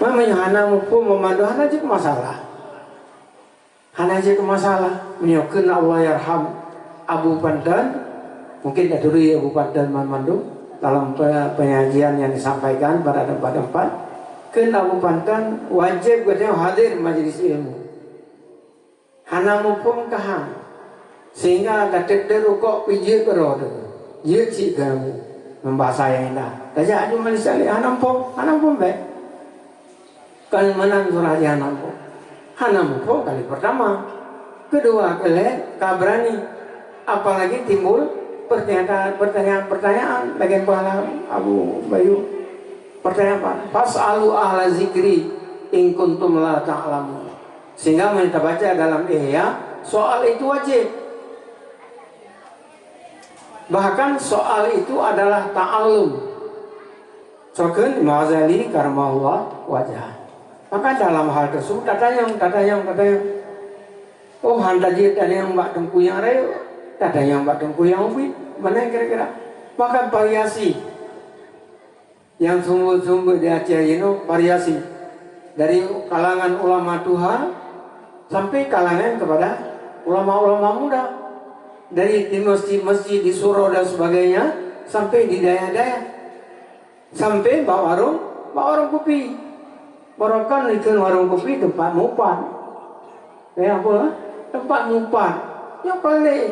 Mamanya hana mupu memandu hana aja masalah. Hana aja masalah. Menyokin Allah yarham Abu Pandan. Mungkin tidak dulu ya Abu Pandan memandu dalam penyajian yang disampaikan pada tempat-tempat. Kena Abu Pandan wajib katanya hadir majelis ilmu. Hana mupu kahang. Sehingga dapat derukok pijit berada. Dia cik kamu membahasa yang indah. Tajak aja Malaysia ni hanam pom baik. Kan menang surah di hanam pom kali pertama. Kedua kali kabrani. Apalagi timbul pertanyaan bagian pahala Abu Bayu. Pertanyaan apa? Fas'alu ahla zikri in kuntum la ta'lamun. Sehingga kita baca dalam Ihya soal itu wajib. Bahkan soal itu adalah ta'allum. Soken Ma'azali karamahullah wajah. Maka dalam hal tersebut katanya. Oh handaji tadi yang mbak tengku yang rayu, tadi yang mbak tengku yang ubi, mana yang kira-kira? Maka variasi yang sumber-sumber di Aceh ini variasi dari kalangan ulama Tuhan sampai kalangan kepada ulama-ulama muda. Dari di masjid-masjid di surau dan sebagainya sampai di daya-daya sampai bawa warung kopi. Barokan ikan warung kopi tempat mupan. Apa? Tempat mupan. Yang paling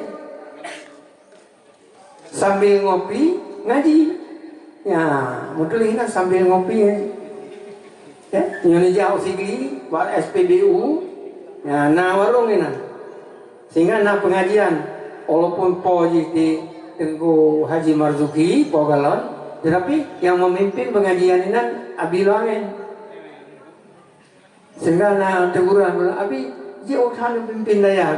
sambil ngopi ngaji. Ya, betul ini sambil ngopi ya. Ya, Indonesia Osigli, buat SPBU. Ya, nah warung ini. Sehingga nah pengajian walaupun po di Tengku Haji Marzuki, po galon, tetapi yang memimpin pengajian ini Abi Luangen. Sehingga na teguran, Abi, dia uthan pimpin daya.